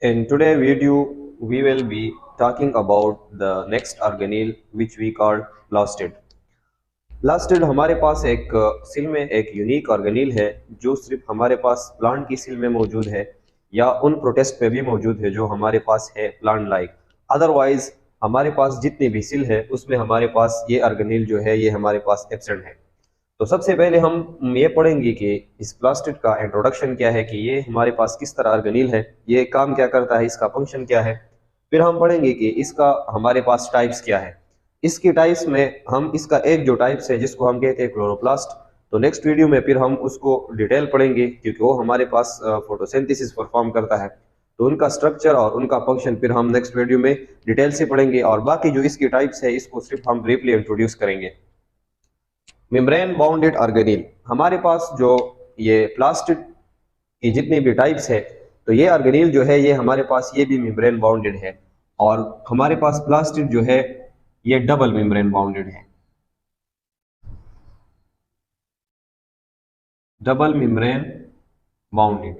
In today's video, we will be talking about the next organelle which we call plastid. Plastid हमारे पास एक cell में एक unique ऑर्गेनील है जो सिर्फ हमारे पास प्लांट की सेल में मौजूद है या उन प्रोटेस्ट पे भी मौजूद है जो हमारे पास है प्लांट लाइक। अदरवाइज हमारे पास जितनी भी सेल है उसमें हमारे पास ये ऑर्गेनील जो है ये हमारे पास एब्सेंट है। तो सबसे पहले हम ये पढ़ेंगे कि इस प्लास्टिड का इंट्रोडक्शन क्या है, कि ये हमारे पास किस तरह ऑर्गेनील है, ये काम क्या करता है, इसका फंक्शन क्या है। फिर हम पढ़ेंगे कि इसका हमारे पास टाइप्स क्या है। इसकी टाइप्स में हम इसका एक जो टाइप्स है जिसको हम कहते हैं क्लोरोप्लास्ट, तो नेक्स्ट वीडियो में फिर हम उसको डिटेल पढ़ेंगे क्योंकि वो हमारे पास फोटोसिंथेसिस परफॉर्म करता है। तो उनका स्ट्रक्चर और उनका फंक्शन फिर हम नेक्स्ट वीडियो में डिटेल से पढ़ेंगे और बाकी जो इसकी टाइप्स है इसको सिर्फ हम ब्रीफली इंट्रोड्यूस करेंगे। मेम्ब्रेन बाउंडेड ऑर्गेनील, हमारे पास जो ये प्लास्टिड की जितनी भी टाइप्स है तो ये ऑर्गेनील जो है ये हमारे पास ये भी मेम्ब्रेन बाउंडेड है और हमारे पास प्लास्टिड जो है ये डबल मेम्ब्रेन बाउंडेड है। डबल मेम्ब्रेन बाउंडेड,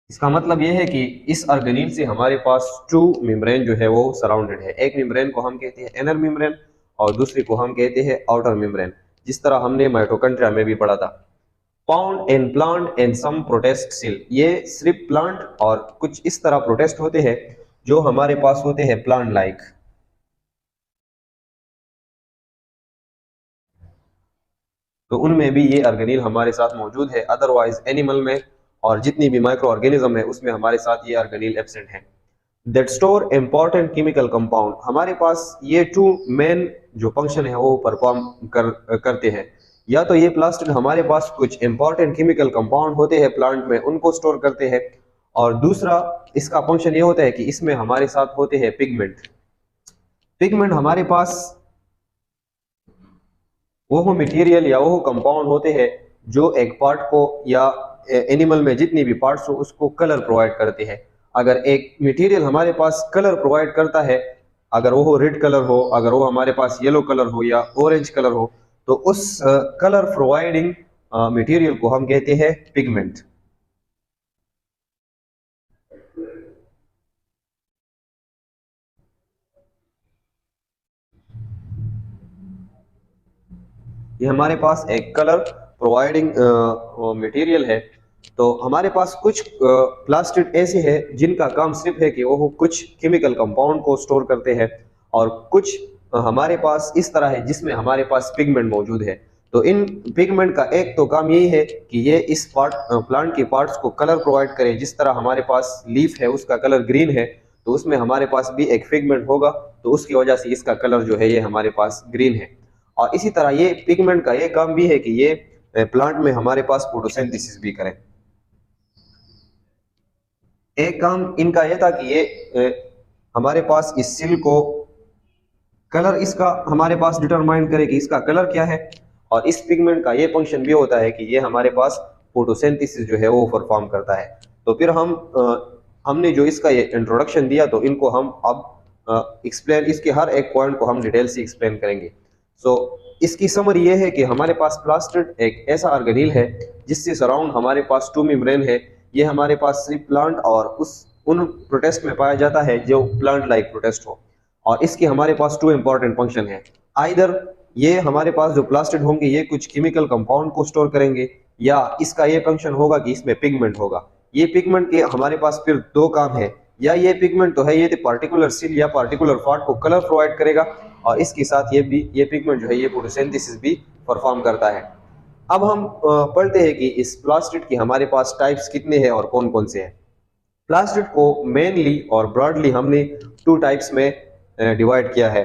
इसका मतलब ये है कि इस ऑर्गेनील से हमारे पास टू मेम्ब्रेन जो है वो सराउंडेड है। एक मेम्ब्रेन को हम कहते हैं इनर मेम्ब्रेन और दूसरे को हम कहते हैं आउटर मेम्ब्रेन, जिस तरह हमने माइटोकॉन्ड्रिया में भी पढ़ा था। Found in plant and some protist cell, ये सिर्फ प्लांट और कुछ इस तरह प्रोटेस्ट होते हैं जो हमारे पास होते हैं प्लांट लाइक। तो उनमें भी ये ऑर्गेनील हमारे साथ मौजूद है। अदरवाइज एनिमल में और जितनी भी माइक्रो ऑर्गेनिज्म है उसमें हमारे साथ ये ऑर्गेनील एब्सेंट है। That store important chemical compound, हमारे पास ये टू मेन जो फंक्शन है वो परफॉर्म करते हैं। या तो ये प्लास्टिड हमारे पास कुछ इंपॉर्टेंट केमिकल कंपाउंड होते हैं प्लांट में, उनको स्टोर करते हैं, और दूसरा इसका फंक्शन ये होता है कि इसमें हमारे साथ होते हैं पिगमेंट। पिगमेंट हमारे पास वो मटेरियल या वो कंपाउंड होते हैं जो एक पार्ट को या एनिमल में जितनी भी पार्ट्स हो उसको कलर प्रोवाइड करते हैं। अगर एक मटेरियल हमारे पास कलर प्रोवाइड करता है, अगर वो रेड कलर हो, अगर वो हमारे पास येलो कलर हो या ऑरेंज कलर हो, तो उस कलर प्रोवाइडिंग मटेरियल को हम कहते हैं पिगमेंट। ये हमारे पास एक कलर प्रोवाइडिंग मटेरियल है। तो हमारे पास कुछ प्लास्टिड ऐसे हैं जिनका काम सिर्फ है कि वो कुछ केमिकल कंपाउंड को स्टोर करते हैं, और कुछ हमारे पास इस तरह है जिसमें हमारे पास पिगमेंट मौजूद है। तो इन पिगमेंट का एक तो काम यही है कि ये इस प्लांट के पार्ट्स को कलर प्रोवाइड करें। जिस तरह हमारे पास लीफ है उसका कलर ग्रीन है, तो उसमें हमारे पास भी एक पिगमेंट होगा, तो उसकी वजह से इसका कलर जो है ये हमारे पास ग्रीन है। और इसी तरह ये पिगमेंट का ये काम भी है कि ये प्लांट में हमारे पास फोटोसिंथेसिस भी करें। एक काम इनका यह था कि ये हमारे पास इस सेल को कलर इसका हमारे पास डिटरमाइन करे कि इसका कलर क्या है, और इस पिगमेंट का ये फंक्शन भी होता है कि ये हमारे पास फोटोसिंथेसिस जो है वो परफॉर्म करता है। तो फिर हमने जो इसका ये इंट्रोडक्शन दिया, तो इनको हम अब एक्सप्लेन, इसके हर एक पॉइंट को हम डिटेल से एक्सप्लेन करेंगे। सो इसकी समरी ये है कि हमारे पास प्लास्टिड एक ऐसा ऑर्गेनील है जिससे सराउंड हमारे पास टू मेम्ब्रेन है। ये हमारे पास सिर्फ प्लांट और उन प्रोटेस्ट में पाया जाता है जो प्लांट लाइक प्रोटेस्ट हो, और इसके हमारे पास टू इंपॉर्टेंट फंक्शन है। आइदर ये हमारे पास जो प्लास्टिड होंगे ये कुछ केमिकल कंपाउंड को स्टोर करेंगे, या इसका ये फंक्शन होगा कि इसमें पिगमेंट होगा। ये पिगमेंट के हमारे पास फिर दो काम है, या ये पिगमेंट तो है ये पार्टिकुलर सेल या पार्टिकुलर पार्ट को कलर प्रोवाइड करेगा, और इसके साथ ये पिगमेंट जो है ये फोटोसिंथेसिस भी परफॉर्म करता है। अब हम पढ़ते हैं कि इस प्लास्टिड की हमारे पास टाइप्स कितने हैं और कौन कौन से हैं। प्लास्टिड को मेनली और ब्रॉडली हमने टू टाइप्स में डिवाइड किया है।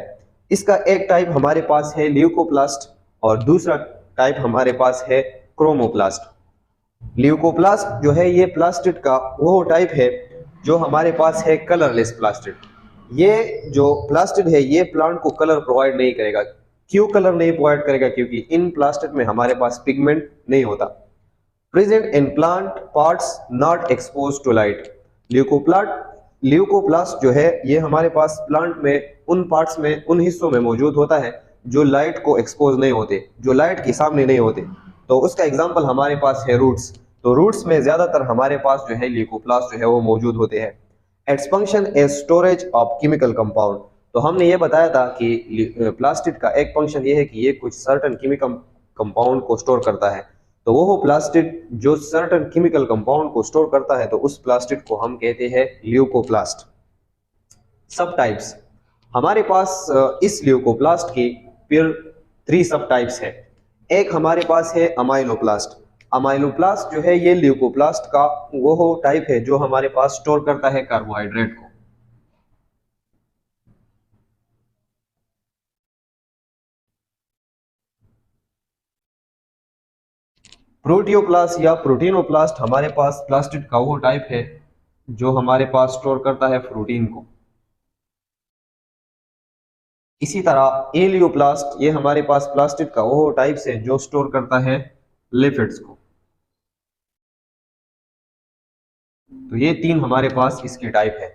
इसका एक टाइप हमारे पास है ल्यूकोप्लास्ट और दूसरा टाइप हमारे पास है क्रोमोप्लास्ट। ल्यूकोप्लास्ट जो है ये प्लास्टिड का वो टाइप है जो हमारे पास है कलरलेस प्लास्टिड। ये जो प्लास्टिड है ये प्लांट को कलर प्रोवाइड नहीं करेगा। क्यों कलर नहीं प्रोवाइड करेगा? क्योंकि इन प्लास्टिड में हमारे पास पिगमेंट नहीं होता। Present in plant parts not expose to light. Leucoplast जो है ये हमारे पास प्लांट में उन पार्ट्स में, उन हिस्सों में मौजूद होता है जो लाइट को एक्सपोज नहीं होते, जो लाइट के सामने नहीं होते। तो उसका एग्जांपल हमारे पास है रूट्स। तो रूट्स में ज्यादातर हमारे पास जो है ल्यूकोप्लास्ट जो है वो मौजूद होते हैं। Its function as storage of chemical compound. तो हमने ये बताया था कि प्लास्टिड का एक फंक्शन ये है कि ये कुछ सर्टन केमिकल कंपाउंड को स्टोर करता है। तो वो प्लास्टिड जो सर्टन केमिकल कंपाउंड को स्टोर करता है, तो उस प्लास्टिड को हम कहते हैं ल्यूकोप्लास्ट। सब टाइप्स हमारे पास इस ल्यूकोप्लास्ट की फिर 3 सब टाइप्स है। एक हमारे पास है अमाइलोप्लास्ट। अमाइलोप्लास्ट जो है ये ल्यूकोप्लास्ट का वो टाइप है जो हमारे पास स्टोर करता है कार्बोहाइड्रेट को। प्रोटियोप्लास्ट या प्रोटीनोप्लास्ट हमारे पास प्लास्टिड का वो टाइप है जो हमारे पास स्टोर करता है प्रोटीन को। इसी तरह एलियोप्लास्ट ये हमारे पास प्लास्टिड का वो टाइप है जो स्टोर करता है लिपिड्स को। तो ये 3 हमारे पास इसके टाइप है।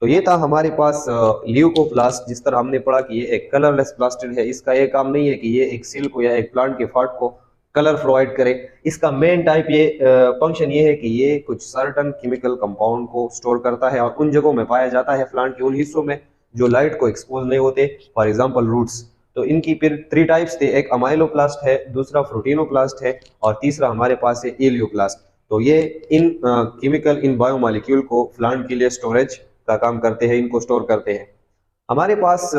तो ये था हमारे पास ल्यूकोप्लास्ट। जिस तरह हमने पढ़ा कि ये एक कलरलेस प्लास्टिड है, इसका ये काम नहीं है कि ये एक सेल को या एक प्लांट के पार्ट को कलर प्रोवाइड करे। इसका मेन टाइप ये फंक्शन ये है कि ये कुछ सर्टन केमिकल कंपाउंड को स्टोर करता है और उन जगहों में पाया जाता है प्लांट के उन हिस्सों में जो लाइट को एक्सपोज नहीं होते, फॉर एग्जांपल रूट्स। तो इनकी फिर 3 टाइप्स थे, एक अमाइलोप्लास्ट है, दूसरा प्रोटीनोप्लास्ट है और तीसरा हमारे पास है एलियोप्लास्ट। तो ये इन केमिकल इन बायोमॉलिक्यूल को प्लांट के लिए स्टोरेज का काम करते हैं, इनको स्टोर करते हैं। हमारे पास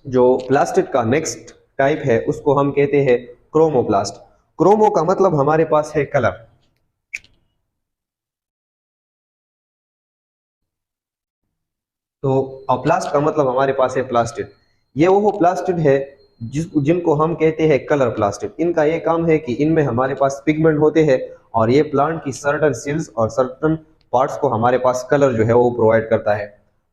जो प्लास्टिड का नेक्स्ट टाइप है उसको हम कहते हैं क्रोमोप्लास्ट। क्रोमो का मतलब हमारे पास है कलर। तो प्लास्ट का मतलब हमारे पास है प्लास्टिड। ये वो प्लास्टिड है जिनको हम कहते हैं कलर प्लास्टिड। इनका ये काम है कि इनमें हमारे पास पिगमेंट होते हैं और ये प्लांट की सर्टन सेल्स और सर्टन पार्ट्स को हमारे पास कलर जो है वो प्रोवाइड करता है।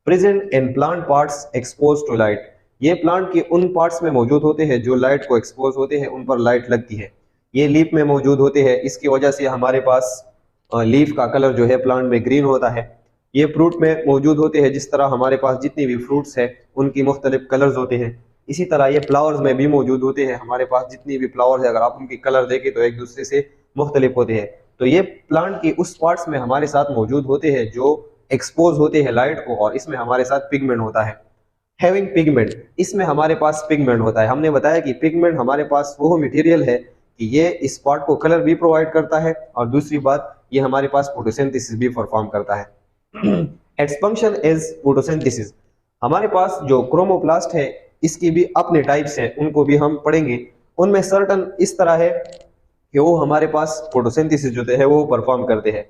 Present in plant parts expose to light. ये प्लांट के उन पार्ट्स में मौजूद होते हैं जो लाइट को एक्सपोज होते हैं, उन पर लाइट लगती है। ये लीफ में मौजूद होते हैं, इसकी वजह से हमारे पास लीफ का कलर जो है प्लांट में ग्रीन होता है। ये फ्रूट में मौजूद होते हैं, जिस तरह हमारे पास जितनी भी फ्रूट्स है उनकी मुख्तलिफ कलर्स होते हैं। इसी तरह ये फ्लावर्स में भी मौजूद होते हैं, हमारे पास जितनी भी फ्लावर्स है अगर आप उनकी कलर देखें तो एक दूसरे से मुख्तलिफ होते हैं। तो ये प्लांट की उस पार्ट्स में हमारे साथ मौजूद होते हैं जो एक्सपोज होते हैं लाइट को, और इसमें हमारे साथ पिगमेंट होता है। हैविंग पिगमेंट, इसमें हमारे पास पिगमेंट होता है। हमने बताया कि पिगमेंट हमारे पास वो मटेरियल है कि ये इस पार्ट को कलर भी प्रोवाइड करता है और दूसरी बात ये हमारे पास फोटोसिंथेसिस भी परफॉर्म करता है। Its function is photosynthesis. हमारे पास जो क्रोमोप्लास्ट है इसकी भी अपने टाइप्स हैं, उनको भी हम पढ़ेंगे। उनमें सर्टन इस तरह है कि वो हमारे पास फोटोसिंथेसिस जो है वो परफॉर्म करते हैं।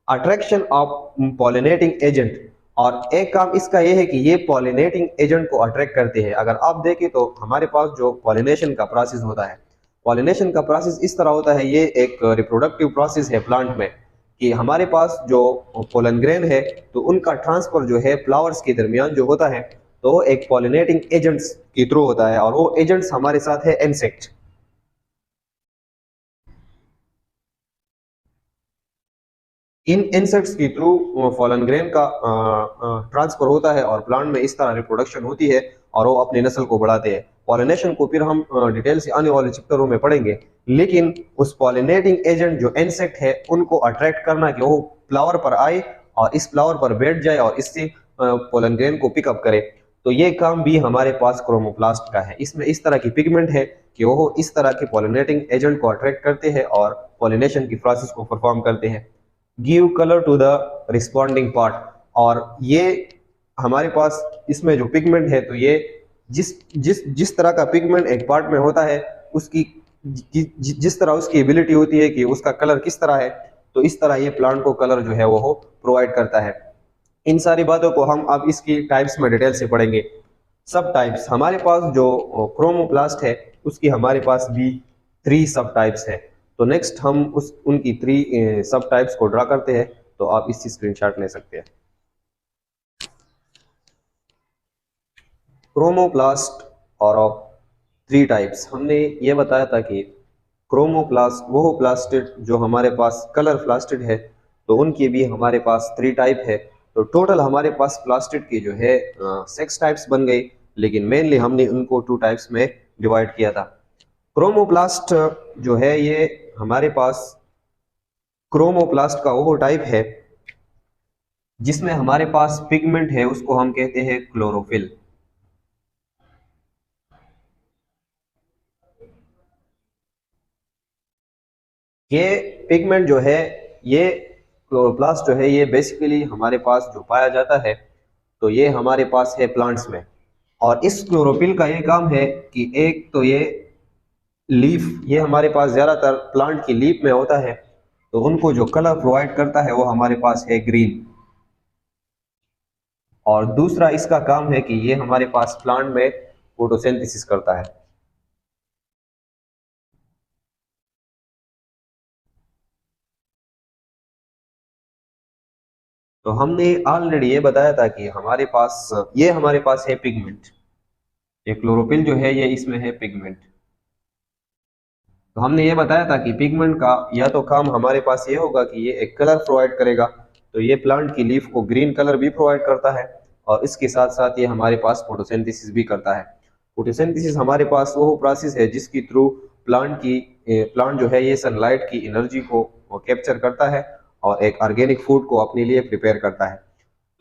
अट्रैक्शन ऑफ पॉलिनेटिंग एजेंट, और एक काम इसका ये है कि ये पॉलिनेटिंग एजेंट को अट्रैक्ट करते हैं। अगर आप देखें तो हमारे पास जो पॉलिनेशन का प्रोसेस होता है, पॉलिनेशन का प्रोसेस इस तरह होता है, ये एक रिप्रोडक्टिव प्रोसेस है प्लांट में कि हमारे पास जो पोलन ग्रेन है तो उनका ट्रांसफर जो है फ्लावर्स के दरमियान जो होता है तो वो एक पॉलिनेटिंग एजेंट्स के थ्रू होता है, और वो एजेंट्स हमारे साथ है इंसेक्ट। इन इंसेक्ट्स के थ्रू फॉलन ग्रेन का ट्रांसफर होता है और प्लांट में इस तरह रिप्रोडक्शन होती है और वो अपनी नस्ल को बढ़ाते हैं। पॉलिनेशन को फिर हम डिटेल से आने वाले चैप्टरों में पढ़ेंगे, लेकिन उस पॉलिनेटिंग एजेंट जो इंसेक्ट है उनको अट्रैक्ट करना कि वो फ्लावर पर आए और इस फ्लावर पर बैठ जाए और इससे पोलन ग्रेन को पिकअप करे। तो ये काम भी हमारे पास क्रोमोप्लास्ट का है। इसमें इस तरह की पिगमेंट है कि वो इस तरह के पॉलिनेटिंग एजेंट को अट्रैक्ट करते हैं और पॉलिनेशन की प्रोसेस को परफॉर्म करते हैं। Give colour to the responding part, और ये हमारे पास इसमें जो पिगमेंट है तो ये जिस जिस जिस तरह का पिगमेंट एक पार्ट में होता है उसकी जिस तरह उसकी एबिलिटी होती है कि उसका कलर किस तरह है, तो इस तरह ये प्लांट को कलर जो है वो प्रोवाइड करता है। इन सारी बातों को हम अब इसकी टाइप्स में डिटेल से पढ़ेंगे। सब टाइप्स, हमारे पास जो क्रोमोप्लास्ट है उसकी हमारे पास भी 3 सब टाइप्स है। तो नेक्स्ट हम उनकी 3 सब टाइप्स को ड्रा करते हैं, तो आप इसकी स्क्रीनशॉट ले सकते हैं। क्रोमोप्लास्ट और ऑफ 3 टाइप्स, हमने ये बताया था कि क्रोमोप्लास्ट वो प्लास्टिड जो हमारे पास कलर प्लास्टिड है, तो उनकी भी हमारे पास 3 टाइप है। तो टोटल हमारे पास प्लास्टिड की जो है 6 टाइप्स बन गई, लेकिन मेनली हमने उनको 2 टाइप्स में डिवाइड किया था। क्रोमोप्लास्ट जो है ये हमारे पास क्रोमोप्लास्ट का वो टाइप है जिसमें हमारे पास पिगमेंट है, उसको हम कहते हैं क्लोरोफिल। ये पिगमेंट जो है, ये क्लोरोप्लास्ट जो है, ये बेसिकली हमारे पास जो पाया जाता है तो ये हमारे पास है प्लांट्स में। और इस क्लोरोफिल का ये काम है कि एक तो ये लीफ, ये हमारे पास ज्यादातर प्लांट की लीफ में होता है, तो उनको जो कलर प्रोवाइड करता है वो हमारे पास है ग्रीन। और दूसरा इसका काम है कि ये हमारे पास प्लांट में फोटोसिंथेसिस करता है। तो हमने ऑलरेडी ये बताया था कि हमारे पास है पिगमेंट, ये क्लोरोफिल जो है ये इसमें है पिगमेंट। तो हमने ये बताया था कि पिगमेंट का या तो काम हमारे पास ये होगा कि ये एक कलर प्रोवाइड करेगा, तो ये प्लांट की लीफ को ग्रीन कलर भी प्रोवाइड करता है, और इसके साथ साथ ये हमारे पास फोटोसिंथेसिस भी करता है। फोटोसिंथेसिस हमारे पास वो प्रोसेस है जिसकी थ्रू प्लांट जो है ये सनलाइट की एनर्जी को कैप्चर करता है और एक ऑर्गेनिक फूड को अपने लिए प्रिपेयर करता है।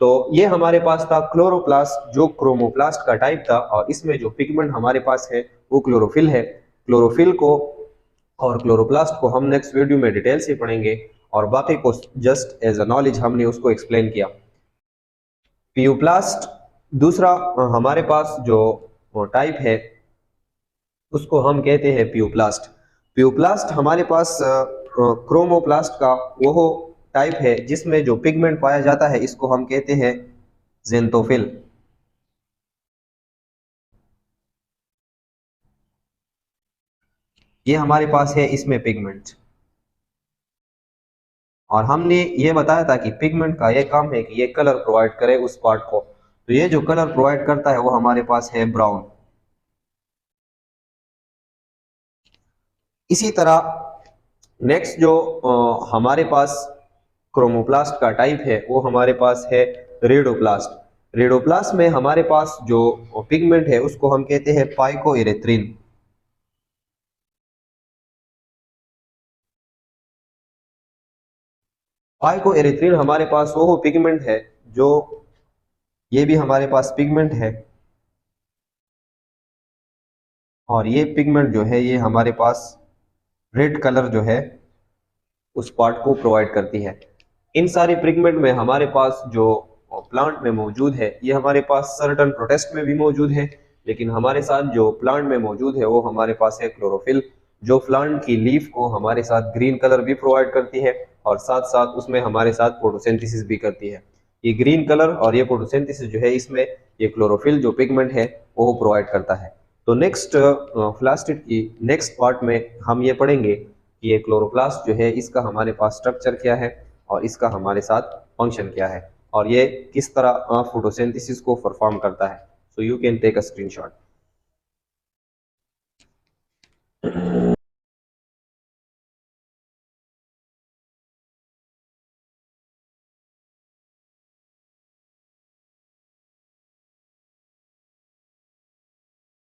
तो ये हमारे पास था क्लोरोप्लास्ट, जो क्रोमोप्लास्ट का टाइप था, और इसमें जो पिगमेंट हमारे पास है वो क्लोरोफिल है। क्लोरोफिल को और क्लोरोप्लास्ट को हम नेक्स्ट वीडियो में डिटेल से पढ़ेंगे, और बाकी को जस्ट एज अ नॉलेज हमने उसको एक्सप्लेन किया। पियोप्लास्ट दूसरा हमारे पास जो टाइप है उसको हम कहते हैं पियोप्लास्ट। पियोप्लास्ट हमारे पास क्रोमोप्लास्ट का वो टाइप है जिसमें जो पिगमेंट पाया जाता है इसको हम कहते हैं जेंथोफिल। ये हमारे पास है इसमें पिगमेंट। और हमने ये बताया था कि पिगमेंट का ये काम है कि ये कलर प्रोवाइड करे उस पार्ट को, तो ये जो कलर प्रोवाइड करता है वो हमारे पास है ब्राउन। इसी तरह नेक्स्ट जो हमारे पास क्रोमोप्लास्ट का टाइप है वो हमारे पास है रेडोप्लास्ट। रेडोप्लास्ट में हमारे पास जो पिगमेंट है उसको हम कहते हैं पाइकोइरेथ्रिन। पाइकोइरेथ्रिन हमारे पास वो पिगमेंट है जो, ये भी हमारे पास पिगमेंट है, और ये पिगमेंट जो है ये हमारे पास रेड कलर जो है उस पार्ट को प्रोवाइड करती है। इन सारे पिगमेंट में हमारे पास जो प्लांट में मौजूद है ये हमारे पास सर्टन प्रोटेस्ट में भी मौजूद है, लेकिन हमारे साथ जो प्लांट में मौजूद है वो हमारे पास है क्लोरोफिल, जो प्लांट की लीफ को हमारे साथ ग्रीन कलर भी प्रोवाइड करती है और साथ साथ उसमें हमारे साथ फोटोसिंथेसिस भी करती है। ये ग्रीन कलर और ये फोटोसिंथेसिस जो है इसमें ये क्लोरोफिल जो पिगमेंट है वो प्रोवाइड करता है। तो नेक्स्ट फ्लास्टिड की नेक्स्ट पार्ट में हम ये पढ़ेंगे कि ये क्लोरोप्लास्ट जो है इसका हमारे पास स्ट्रक्चर क्या है और इसका हमारे साथ फंक्शन क्या है, और ये किस तरह फोटोसिंथेसिस को परफॉर्म करता है। So you can take a screenshot.